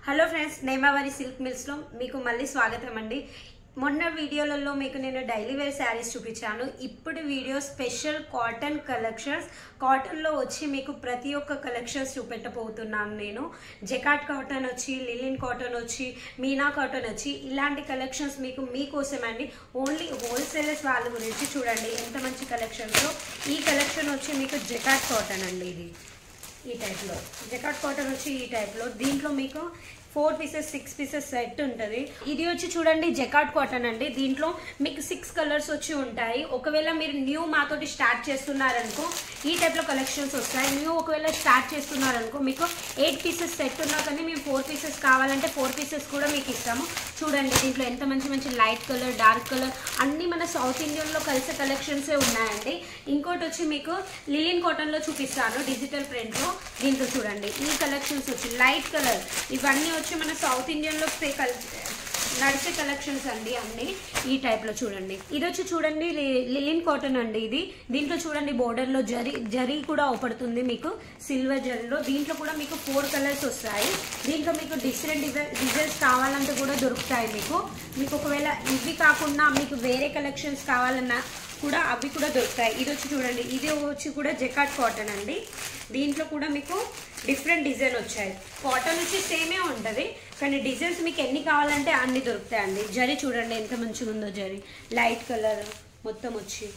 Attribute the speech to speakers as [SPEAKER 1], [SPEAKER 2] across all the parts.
[SPEAKER 1] Hello friends, నేమావారి silk mills లో మీకు మళ్ళీ స్వాగతం అండి. మొన్న వీడియోలలో మీకు నేను డైలీ వేర్ శారీస్ చూపించాను. ఇప్పుడు వీడియో స్పెషల్ కాటన్ కలెక్షన్స్. కాటన్లో వచ్చి మీకు ప్రతి ఒక్క కలెక్షన్స్ చూపెట్టబోతున్నాను నేను. జకాట్ కాటన్ వచ్చి, లిలిన్ కాటన్ వచ్చి, మీనా కాటన్ వచ్చి, ఇలాంటి కలెక్షన్స్ మీకు మీకోసమండి. ఓన్లీ హోల్సేలర్స్ వాళ్ళ గురించి చూడండి ఎంత మంచి కలెక్షన్స్. ఈ కలెక్షన్ వచ్చి మీకు జకాట్ కాటన్ అండి. ఇది ఈ టైప్లో జకాట్ కాటన్ వచ్చి ఈ టైప్లో, దీంట్లో మీకు 4 పీసెస్ 6 పీసెస్ సెట్ ఉంటుంది. ఇది వచ్చి చూడండి జకాట్ కాటన్ అండి. దీంట్లో మీకు 6 కలర్స్ వచ్చి ఉంటాయి. ఒకవేళ మీరు న్యూ మాతోటి స్టార్ట్ చేస్తున్నారనుకో ఈ టైప్లో కలెక్షన్స్ వస్తాయి. న్యూ ఒకవేళ స్టార్ట్ చేస్తున్నారనుకో మీకు 8 పీసెస్ సెట్ ఉన్నా కానీ మేము 4 పీసెస్ కావాలంటే 4 పీసెస్ కూడా మీకు ఇస్తాము. చూడండి దీంట్లో ఎంత మంచి మంచి లైట్ కలర్, డార్క్ కలర్ అన్నీ మన సౌత్ ఇండియన్లో కలిసే కలెక్షన్సే ఉన్నాయండి. ఇంకోటి వచ్చి మీకు లిలిన్ కాటన్లో చూపిస్తాను డిజిటల్ ప్రింట్లో. దీంట్లో చూడండి ఈ కలెక్షన్స్ వచ్చి లైట్ కలర్, ఇవన్నీ వచ్చి మన సౌత్ ఇండియన్లో నడిచే కలెక్షన్స్ అండి అన్ని. ఈ టైప్లో చూడండి. ఇది వచ్చి చూడండి లిలిన్ కాటన్ అండి. ఇది దీంట్లో చూడండి బోర్డర్లో జరీ కూడా అవపడుతుంది మీకు సిల్వర్ జరీలో. దీంట్లో కూడా మీకు 4 కలర్స్ వస్తాయి. దీంట్లో మీకు డిఫరెంట్ డిజైన్స్ కావాలంటే కూడా దొరుకుతాయి మీకు. ఒకవేళ ఇవి కాకుండా మీకు వేరే కలెక్షన్స్ కావాలన్నా కూడా అవి కూడా దొరుకుతాయి. ఇది వచ్చి చూడండి, ఇది వచ్చి కూడా జకాట్ కాటన్ అండి. దీంట్లో కూడా మీకు డిఫరెంట్ డిజైన్ వచ్చాయి. కాటన్ వచ్చి సేమే ఉంటుంది కానీ డిజైన్స్ మీకు ఎన్ని కావాలంటే అన్ని దొరుకుతాయండి. జరీ చూడండి ఎంత మంచిగా ఉందో, జరీ లైట్ కలర్ మొత్తం వచ్చి.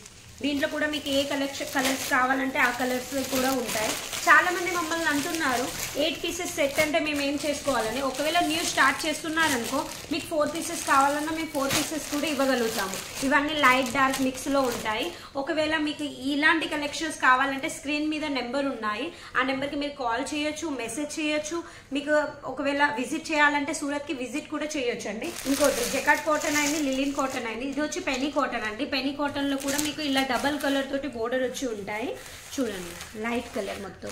[SPEAKER 1] దీంట్లో కూడా మీకు ఏ కలర్స్ కావాలంటే ఆ కలర్స్ కూడా ఉంటాయి. చాలామంది మమ్మల్ని అంటున్నారు 8 పీసెస్ సెట్ అంటే మేము ఏం చేసుకోవాలని. ఒకవేళ న్యూ స్టార్ట్ చేస్తున్నారనుకో మీకు 4 పీసెస్ కావాలన్నా మేము 4 పీసెస్ కూడా ఇవ్వగలుగుతాము. ఇవన్నీ లైట్ డార్క్ మిక్స్లో ఉంటాయి. ఒకవేళ మీకు ఇలాంటి కలెక్షన్స్ కావాలంటే స్క్రీన్ మీద నెంబర్ ఉన్నాయి. ఆ నెంబర్కి మీరు కాల్ చేయొచ్చు, మెసేజ్ చేయొచ్చు. మీకు ఒకవేళ విజిట్ చేయాలంటే సూరత్కి విజిట్ కూడా చేయొచ్చు అండి. ఇంకోటి జకాట్ కాటన్ అయింది, లిలిన్ కాటన్ అయింది. ఇది వచ్చి పెనీ కాటన్ అండి. పెనీ కాటన్లో కూడా మీకు ఇలా డబల్ కలర్ తోటి బోర్డర్ వచ్చి ఉంటాయి. చూడండి లైట్ కలర్ మొత్తం.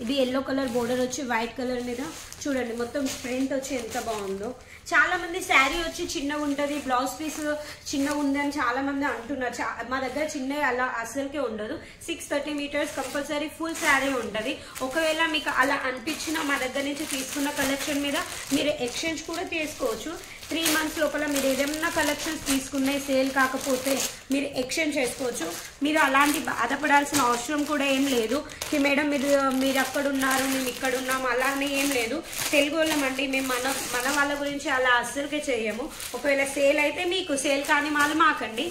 [SPEAKER 1] ఇది ఎల్లో కలర్ బోర్డర్ వచ్చి వైట్ కలర్ మీద చూడండి మొత్తం ప్రింట్ వచ్చి ఎంత బాగుందో. చాలా మంది శారీ వచ్చి చిన్నగా ఉంటుంది, బ్లౌజ్ పీస్ చిన్నగా ఉంది అని చాలా మంది అంటున్నారు. మా దగ్గర చిన్న అలా అసలుకే ఉండదు. 630 మీటర్స్ కంపల్సరీ ఫుల్ శారీ ఉంటుంది. ఒకవేళ మీకు అలా అనిపించినా మా దగ్గర నుంచి తీసుకున్న కలెక్షన్ మీద మీరు ఎక్స్చేంజ్ కూడా చేసుకోవచ్చు. 3 మంత్స్ లోపల మీరు ఏదైనా కలెక్షన్స్ తీసుకునే సేల్ కాకపోతే మీరు ఎక్స్చేంజ్ చేసుకోవచ్చు. మీరు అలాంటి బాధపడాల్సిన అవసరం కూడా ఏం లేదు. మేడం మీరు అక్కడ ఉన్నారు, మేము ఇక్కడ ఉన్నాము అలానే ఏం లేదు. తెలుగు వాళ్ళమండి మేము. మన వాళ్ళ గురించి అలా అస్సలుకే చేయము. ఒకవేళ సేల్ అయితే మీకు, సేల్ కాని వాళ్ళు మాకండి.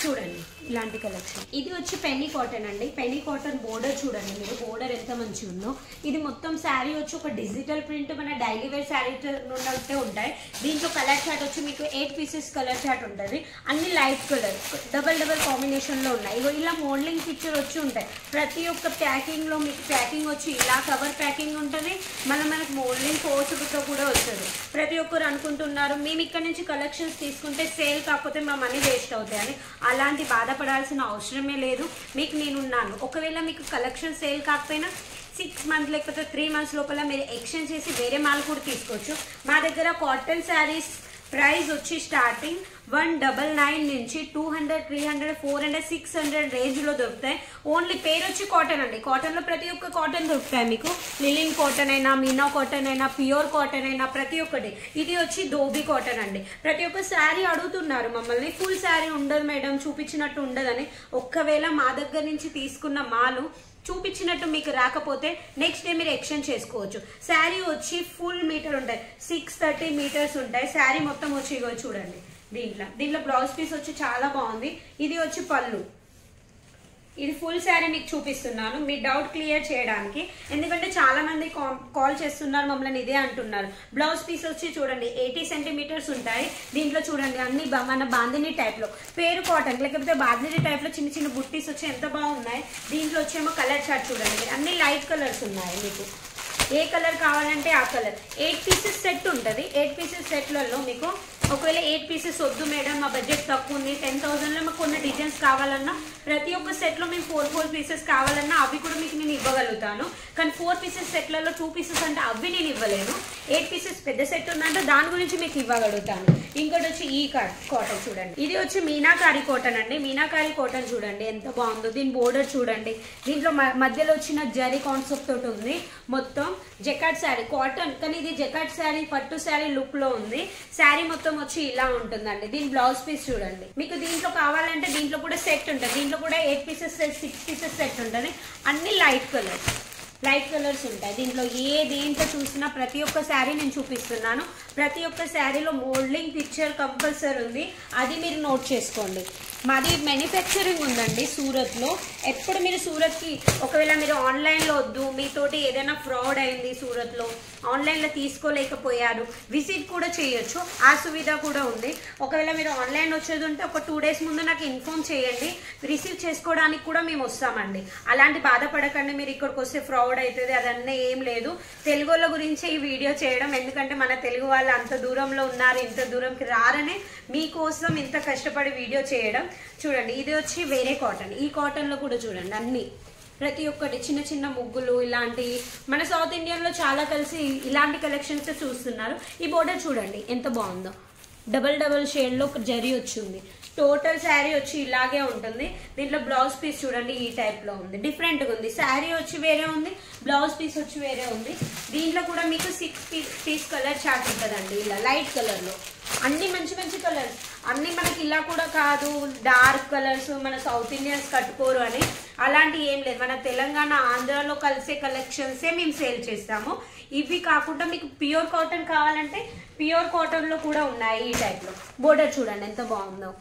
[SPEAKER 1] చూడండి ఇలాంటి కలెక్షన్. ఇది వచ్చి పెన్నీ కాటన్ అండి. పెన్నీ కాటన్ బోర్డర్ చూడండి మీరు, బోర్డర్ ఎంత మంచిగా ఉందో. ఇది మొత్తం శారీ వచ్చి ఒక డిజిటల్ ప్రింట్ మన డైలీ వేర్ శారీ ఉన్నట్టే ఉంటాయి. దీంట్లో కలర్ చార్ట్ వచ్చి మీకు 8 పీసెస్ కలర్ చార్ట్ ఉంటుంది. అన్ని లైట్ కలర్ డబల్ కాంబినేషన్లో ఉన్నాయి. ఇలా మోడలింగ్ పిక్చర్ వచ్చి ఉంటాయి. ప్రతి ఒక్క ప్యాకింగ్లో మీకు ప్యాకింగ్ వచ్చి ఇలా కవర్ ప్యాకింగ్ ఉంటుంది. మనకు మోడలింగ్ కోర్సుతో కూడా వస్తుంది. ప్రతి ఒక్కరు అనుకుంటున్నారు మేము ఇక్కడ నుంచి కలెక్షన్స్ తీసుకుంటే సేల్ కాకపోతే మా మనీ వేస్ట్ అవుతాయని. అలాంటి బాధపడాల్సిన అవసరమే లేదు. మీకు నేనున్నాను. ఒకవేళ మీకు కలెక్షన్ సేల్ కాకపోయినా 6 మంత్స్ లేకపోతే 3 మంత్స్ లోపల మీరు ఎక్స్చేంజ్ చేసి వేరే మాల్ కూడా తీసుకోవచ్చు. మా దగ్గర కాటన్ శారీస్ ప్రైస్ వచ్చి స్టార్టింగ్ 199 నుంచి 200, 300, 400, 600 రేంజ్లో దొరుకుతాయి. ఓన్లీ పేరు వచ్చి కాటన్ అండి. కాటన్లో ప్రతి ఒక్క కాటన్ దొరుకుతాయి మీకు. లిలిన్ కాటన్ అయినా, మీనా కాటన్ అయినా, ప్యూర్ కాటన్ అయినా ప్రతి ఒక్కటి. ఇది వచ్చి ధోబీ కాటన్ అండి. ప్రతి ఒక్క శారీ అడుగుతున్నారు మమ్మల్ని, ఫుల్ శారీ ఉండదు మేడం, చూపించినట్టు ఉండదని. ఒక్కవేళ మా దగ్గర నుంచి తీసుకున్న మాలు చూపించినట్టు మీకు రాకపోతే నెక్స్ట్ డే మీరు ఎక్స్చేంజ్ చేసుకోవచ్చు. శారీ వచ్చి ఫుల్ మీటర్ ఉంటాయి, 630 మీటర్స్ ఉంటాయి. శారీ మొత్తం వచ్చి ఇగో చూడండి. దీంట్లో బ్లౌజ్ పీస్ వచ్చి చాలా బాగుంది. ఇది వచ్చి పళ్ళు. ఇది ఫుల్ శారీ మీకు చూపిస్తున్నాను మీ డౌట్ క్లియర్ చేయడానికి. ఎందుకంటే చాలా మంది కాల్ చేస్తున్నారు మమ్మల్ని ఇదే అంటున్నారు. బ్లౌజ్ పీస్ వచ్చి చూడండి 80 సెంటీమీటర్స్ ఉంటాయి. దీంట్లో చూడండి అన్ని మన బాందిని టైప్లో, పేరు కాటన్ లేకపోతే బాందిని టైప్లో చిన్న చిన్న బుట్టీస్ వచ్చి ఎంత బాగున్నాయి. దీంట్లో వచ్చేమో కలర్ చార్ట్ చూడండి, అన్ని లైట్ కలర్స్ ఉన్నాయి. మీకు ఏ కలర్ కావాలంటే ఆ కలర్. 8 పీసెస్ సెట్ ఉంటుంది. 8 పీసెస్ సెట్లలో మీకు ఒకవేళ 8 పీసెస్ వద్దు మేడం మా బడ్జెట్ తక్కువ ఉంది 10,000లో మాకు కొన్ని డిజైన్స్ కావాలన్నా ప్రతి ఒక్క సెట్లో మేము 4 పీసెస్ కావాలన్నా అవి కూడా మీకు నేను ఇవ్వగలుగుతాను. కానీ 4 పీసెస్ సెట్లలో 2 పీసెస్ అంటే అవి నేను ఇవ్వలేను. 8 పీసెస్ పెద్ద సెట్ ఉందంటే దాని గురించి మీకు ఇవ్వగలుగుతాను. ఇంకోటి వచ్చి ఈ కాటన్ చూడండి, ఇది వచ్చి మీనాకారి కాటన్ అండి. మీనాకారి కాటన్ చూడండి ఎంత బాగుందో, దీని బోర్డర్ చూడండి, దీంట్లో మధ్యలో వచ్చిన జరీ కాన్సెప్ట్ తోటి ఉంది. మొత్తం జకాట్ శారీ కాటన్, కానీ ఇది జకాట్ శారీ పట్టు శారీ లుక్ లో ఉంది. శారీ మొత్తం వచ్చి ఇలా ఉంటుందండి. దీని బ్లౌజ్ పీస్ చూడండి. మీకు దీంట్లో కావాలంటే దీంట్లో కూడా సెట్ ఉంటుంది, దీంట్లో కూడా 8 పీసెస్ సెట్ 6 పీసెస్ సెట్ ఉంటుంది. అన్ని లైట్ కలర్స్ ఉంటాయి. దీంట్లో దేంట్లో చూసినా ప్రతి ఒక్క శారీ నేను చూపిస్తున్నాను. ప్రతి ఒక్క శారీలో మోల్డింగ్ పిక్చర్ కంపల్సరీ ఉంది, అది మీరు నోట్ చేసుకోండి. మాది మ్యానుఫ్యాక్చరింగ్ ఉందండి సూరత్లో. ఎప్పుడు మీరు సూరత్కి ఒకవేళ మీరు ఆన్లైన్లో వద్దు, మీతోటి ఏదైనా ఫ్రాడ్ అయింది సూరత్లో, ఆన్లైన్లో తీసుకోలేకపోయారు, విజిట్ కూడా చేయొచ్చు, ఆ సువిధ కూడా ఉంది. ఒకవేళ మీరు ఆన్లైన్ వచ్చేది ఉంటే ఒక 2 డేస్ ముందు నాకు ఇన్ఫార్మ్ చేయండి, రిసీవ్ చేసుకోవడానికి కూడా మేము వస్తామండి. అలాంటి బాధపడకండి, మీరు ఇక్కడికి వస్తే ఫ్రాడ్ అవుతుంది అదన్నీ ఏం లేదు. తెలుగు వాళ్ళ గురించి ఈ వీడియో చేయడం, ఎందుకంటే మన తెలుగు వాళ్ళు అంత దూరంలో ఉన్నారు, ఇంత దూరంకి రారనే మీకోసం ఇంత కష్టపడి వీడియో చేయడం. చూడండి ఇది వచ్చి వేరే కాటన్. ఈ కాటన్లో కూడా చూడండి అన్ని ప్రతి ఒక్కటి చిన్న చిన్న ముగ్గులు ఇలాంటి మన సౌత్ ఇండియన్లో చాలా కలిసి ఇలాంటి కలెక్షన్స్ చూస్తున్నారు. ఈ బోర్డర్ చూడండి ఎంత బాగుందో, డబల్ షేడ్లో జరీ వచ్చింది. టోటల్ శారీ వచ్చి ఇలాగే ఉంటుంది. దీంట్లో బ్లౌజ్ పీస్ చూడండి ఈ టైప్లో ఉంది, డిఫరెంట్గా ఉంది. శారీ వచ్చి వేరే ఉంది, బ్లౌజ్ పీస్ వచ్చి వేరే ఉంది. దీంట్లో కూడా మీకు 6 పీస్ కలర్ చార్ట్ ఉంటుందండి, ఇలా లైట్ కలర్లో. అన్ని మంచి కలర్స్, అన్ని మనకి ఇలా కూడా కాదు డార్క్ కలర్స్ మన సౌత్ ఇండియన్స్ కట్టుకోరు అని అలాంటి ఏం లేదు. మన తెలంగాణ ఆంధ్రాలో కలిసే కలెక్షన్సే మేము సేల్ చేస్తాము. ఇవి కాకుండా మీకు ప్యూర్ కాటన్ కావాలంటే ప్యూర్ కాటన్లో కూడా ఉన్నాయి. ఈ టైప్లో బోర్డర్ చూడండి ఎంత బాగుందో.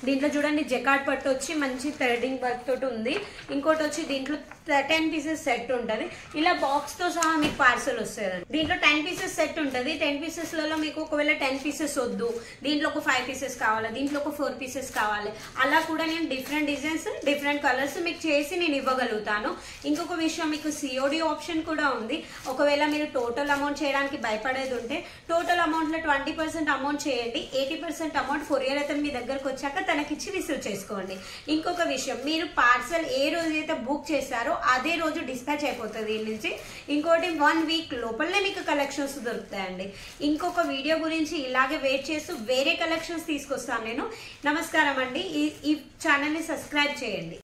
[SPEAKER 1] దీంట్లో చూడండి జకాట్ పట్టు వచ్చి మంచి థ్రెడింగ్ వర్క్ తోటి ఉంది. ఇంకోటి వచ్చి దీంట్లో 10 పీసెస్ సెట్ ఉంటుంది. ఇలా బాక్స్ తో సహా మీకు పార్సల్ వస్తుంది. దీంట్లో 10 పీసెస్ సెట్ ఉంటుంది. 10 పీసెస్లలో మీకు ఒకవేళ 10 పీసెస్ వద్దు, దీంట్లో ఒక 5 పీసెస్ కావాలి, దీంట్లో ఒక 4 పీసెస్ కావాలి, అలా కూడా నేను డిఫరెంట్ డిజైన్స్ డిఫరెంట్ కలర్స్ మీకు చేసి నేను ఇవ్వగలుగుతాను. ఇంకొక విషయం, మీకు సిఓడి ఆప్షన్ కూడా ఉంది. ఒకవేళ మీరు టోటల్ అమౌంట్ చేయడానికి భయపడేది ఉంటే టోటల్ అమౌంట్లో 20% అమౌంట్ చేయండి, 80% అమౌంట్ కొరియర్ అయితే మీ దగ్గరకు వచ్చాక తనకిచ్చి రిసీవ్ చేసుకోండి. ఇంకొక విషయం, మీరు పార్సల్ ఏ రోజైతే బుక్ చేశారో అదే రోజు డిస్పాచ్ అయిపోతుంది దీని నుంచి. ఇంకోటి 1 వీక్ లోపలనే మీకు కలెక్షన్స్ దొరుకుతాయండి. ఇంకొక వీడియో గురించి ఇలాగే వెయిట్ చేస్తూ వేరే కలెక్షన్స్ తీసుకొస్తాను నేను. నమస్కారం అండి, ఈ ఛానల్ని సబ్స్క్రైబ్ చేయండి.